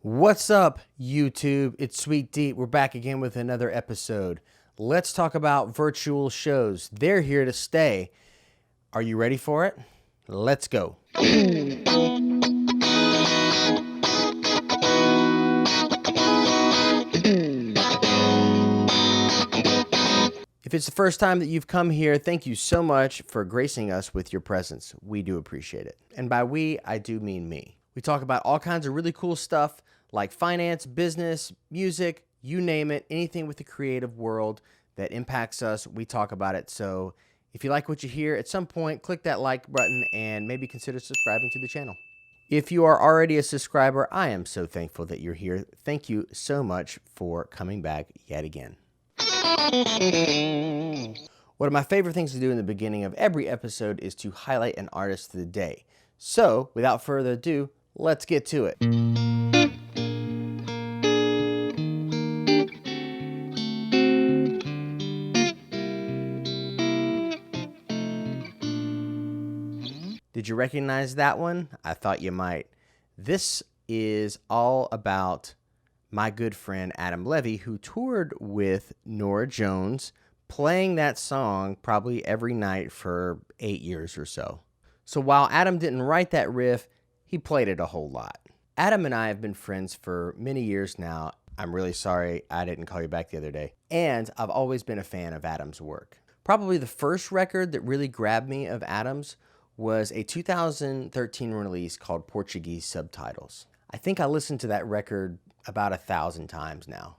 What's up, YouTube? It's Sweet Deat. We're back again with another episode. Let's talk about virtual shows. They're here to stay. Are you ready for it? Let's go. If it's the first time that you've come here, thank you so much for gracing us with your presence. We do appreciate it. And by we, I do mean me. We talk about all kinds of really cool stuff like finance, business, music, you name it, anything with the creative world that impacts us, we talk about it. So if you like what you hear, at some point, click that like button and maybe consider subscribing to the channel. If you are already a subscriber, I am so thankful that you're here. Thank you so much for coming back yet again. One of my favorite things to do in the beginning of every episode is to highlight an artist of the day. So without further ado, let's get to it. Did you recognize that one? I thought you might. This is all about my good friend Adam Levy, who toured with Norah Jones, playing that song probably every night for 8 years or so. So while Adam didn't write that riff, he played it a whole lot. Adam and I have been friends for many years now. I'm really sorry I didn't call you back the other day. And I've always been a fan of Adam's work. Probably the first record that really grabbed me of Adam's was a 2013 release called Portuguese Subtitles. I think I listened to that record about 1,000 times now.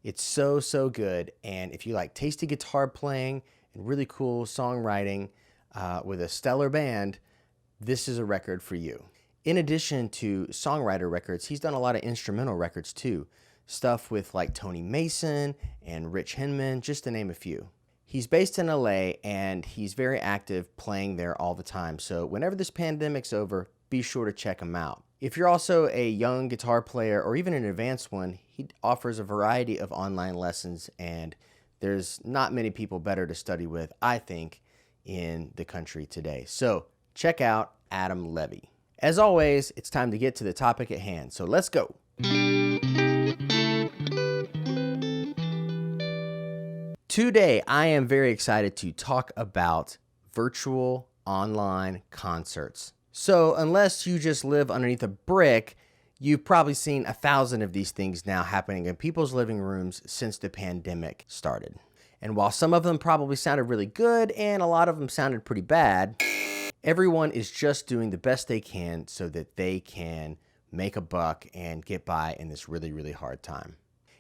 It's so good, and if you like tasty guitar playing and really cool songwriting with a stellar band, this is a record for you. In addition to songwriter records, he's done a lot of instrumental records too. Stuff with like Tony Mason and Rich Hinman, just to name a few. He's based in LA and he's very active playing there all the time. So whenever this pandemic's over, be sure to check him out. If you're also a young guitar player or even an advanced one, he offers a variety of online lessons, and there's not many people better to study with, I think, in the country today. So check out Adam Levy. As always, it's time to get to the topic at hand. So let's go. Today, I am very excited to talk about virtual online concerts. So unless you just live underneath a brick, you've probably seen 1,000 of these things now happening in people's living rooms since the pandemic started. And while some of them probably sounded really good and a lot of them sounded pretty bad, everyone is just doing the best they can so that they can make a buck and get by in this really hard time.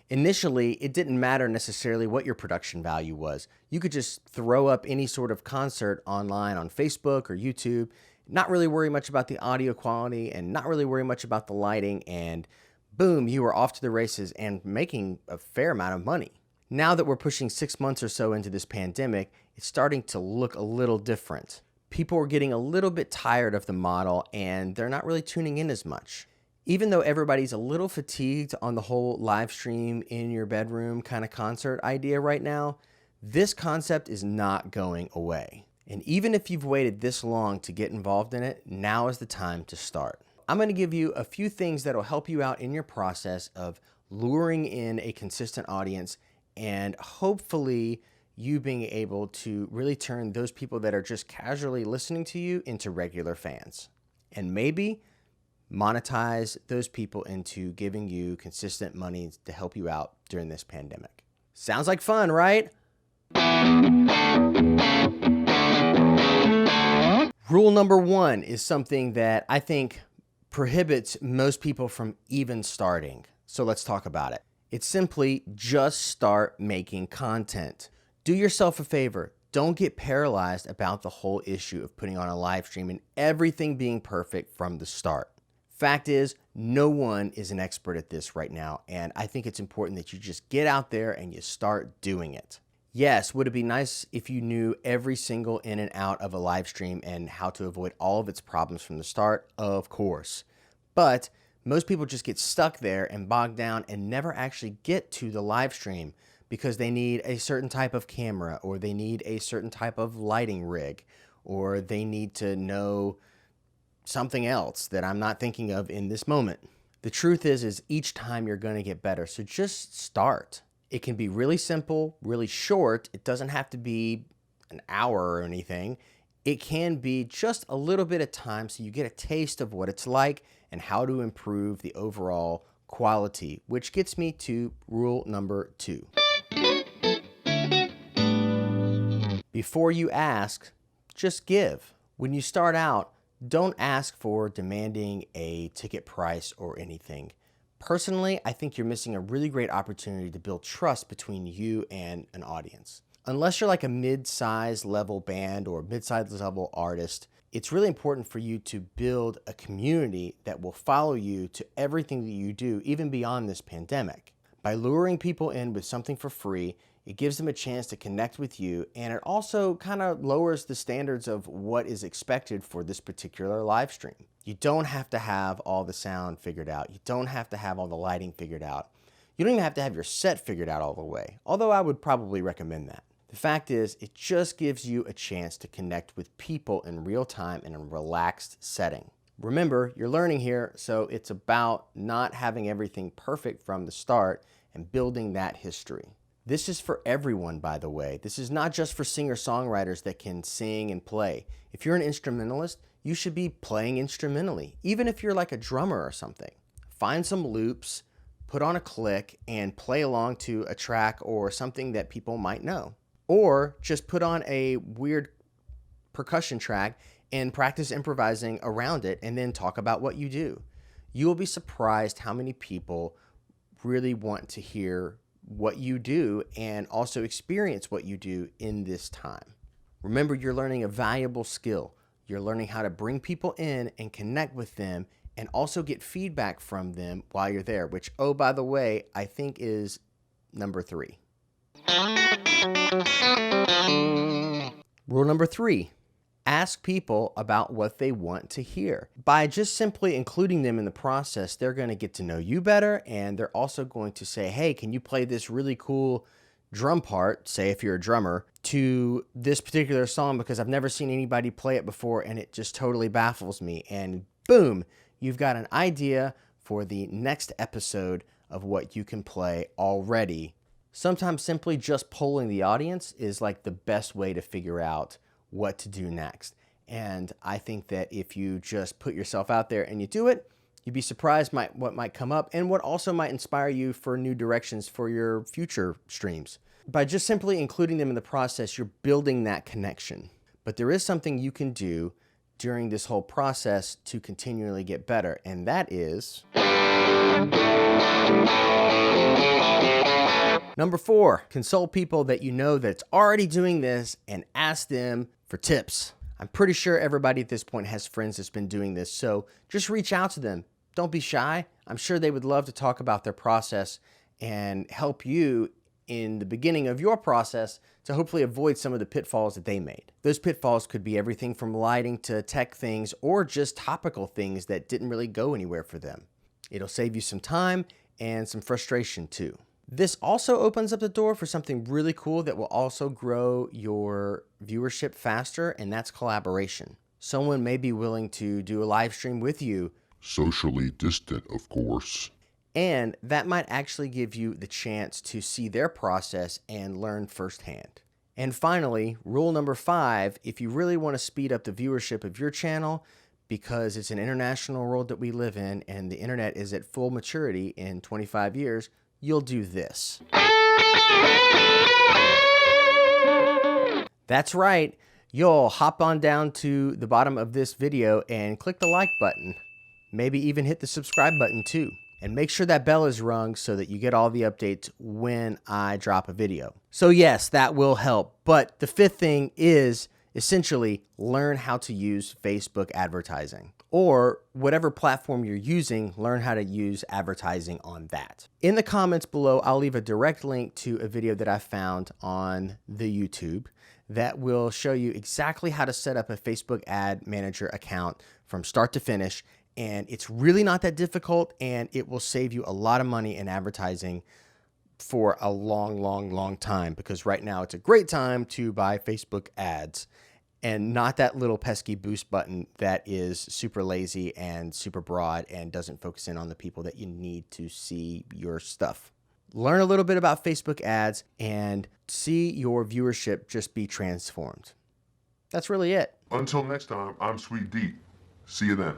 Initially, it didn't matter necessarily what your production value was. You could just throw up any sort of concert online on Facebook or YouTube, not really worry much about the audio quality and not really worry much about the lighting, and boom, you were off to the races and making a fair amount of money. Now that we're pushing 6 months or so into this pandemic, it's starting to look a little different. People are getting a little bit tired of the model and they're not really tuning in as much. Even though everybody's a little fatigued on the whole live stream in your bedroom kind of concert idea right now, this concept is not going away. And even if you've waited this long to get involved in it, now is the time to start. I'm going to give you a few things that'll help you out in your process of luring in a consistent audience and hopefully you being able to really turn those people that are just casually listening to you into regular fans. And maybe monetize those people into giving you consistent money to help you out during this pandemic. Sounds like fun, right? Rule number 1 is something that I think prohibits most people from even starting. So let's talk about it. It's simply just start making content. Do yourself a favor. Don't get paralyzed about the whole issue of putting on a live stream and everything being perfect from the start. Fact is, no one is an expert at this right now, and I think it's important that you just get out there and you start doing it. Yes, would it be nice if you knew every single in and out of a live stream and how to avoid all of its problems from the start? Of course. But most people just get stuck there and bogged down and never actually get to the live stream because they need a certain type of camera, or they need a certain type of lighting rig, or they need to know something else that I'm not thinking of in this moment. The truth is each time you're going to get better. So just start. It can be really simple, really short. It doesn't have to be an hour or anything. It can be just a little bit of time so you get a taste of what it's like and how to improve the overall quality, which gets me to rule number 2. Before you ask, just give. When you start out, don't ask for demanding a ticket price or anything. Personally, I think you're missing a really great opportunity to build trust between you and an audience. Unless you're like a mid-size level band or mid-size level artist, it's really important for you to build a community that will follow you to everything that you do, even beyond this pandemic. By luring people in with something for free, it gives them a chance to connect with you, and it also kind of lowers the standards of what is expected for this particular live stream. You don't have to have all the sound figured out. You don't have to have all the lighting figured out. You don't even have to have your set figured out all the way, although I would probably recommend that. The fact is, it just gives you a chance to connect with people in real time in a relaxed setting. Remember, you're learning here, so it's about not having everything perfect from the start and building that history. This is for everyone, by the way. This is not just for singer-songwriters that can sing and play. If you're an instrumentalist, you should be playing instrumentally, even if you're like a drummer or something. Find some loops, put on a click, and play along to a track or something that people might know. Or just put on a weird percussion track and practice improvising around it and then talk about what you do. You will be surprised how many people really want to hear what you do and also experience what you do in this time. Remember, you're learning a valuable skill. You're learning how to bring people in and connect with them and also get feedback from them while you're there, which, oh, by the way, I think is number 3. Rule number 3. Ask people about what they want to hear. By just simply including them in the process, they're going to get to know you better, and they're also going to say, hey, can you play this really cool drum part, say if you're a drummer, to this particular song because I've never seen anybody play it before and it just totally baffles me. And boom, you've got an idea for the next episode of what you can play already. Sometimes simply just polling the audience is like the best way to figure out what to do next. And I think that if you just put yourself out there and you do it, you'd be surprised what might come up and what also might inspire you for new directions for your future streams. By just simply including them in the process, you're building that connection. But there is something you can do during this whole process to continually get better, and that is number 4, consult people that you know that's already doing this and ask them for tips. I'm pretty sure everybody at this point has friends that's been doing this, so just reach out to them. Don't be shy. I'm sure they would love to talk about their process and help you in the beginning of your process to hopefully avoid some of the pitfalls that they made. Those pitfalls could be everything from lighting to tech things or just topical things that didn't really go anywhere for them. It'll save you some time and some frustration too. This also opens up the door for something really cool that will also grow your viewership faster, and that's collaboration. Someone may be willing to do a live stream with you. Socially distant, of course. And that might actually give you the chance to see their process and learn firsthand. And finally, rule number 5, if you really want to speed up the viewership of your channel, because it's an international world that we live in and the internet is at full maturity in 25 years, you'll do this. That's right. You'll hop on down to the bottom of this video and click the like button. Maybe even hit the subscribe button too. And make sure that bell is rung so that you get all the updates when I drop a video. So yes, that will help. But the 5th thing is essentially learn how to use Facebook advertising. Or whatever platform you're using, learn how to use advertising on that. In the comments below, I'll leave a direct link to a video that I found on the YouTube that will show you exactly how to set up a Facebook ad manager account from start to finish. And it's really not that difficult, and it will save you a lot of money in advertising for a long, long, long time, because right now it's a great time to buy Facebook ads. and not that little pesky boost button that is super lazy and super broad and doesn't focus in on the people that you need to see your stuff. Learn a little bit about Facebook ads and see your viewership just be transformed. That's really it. Until next time, I'm Sweet Deat. See you then.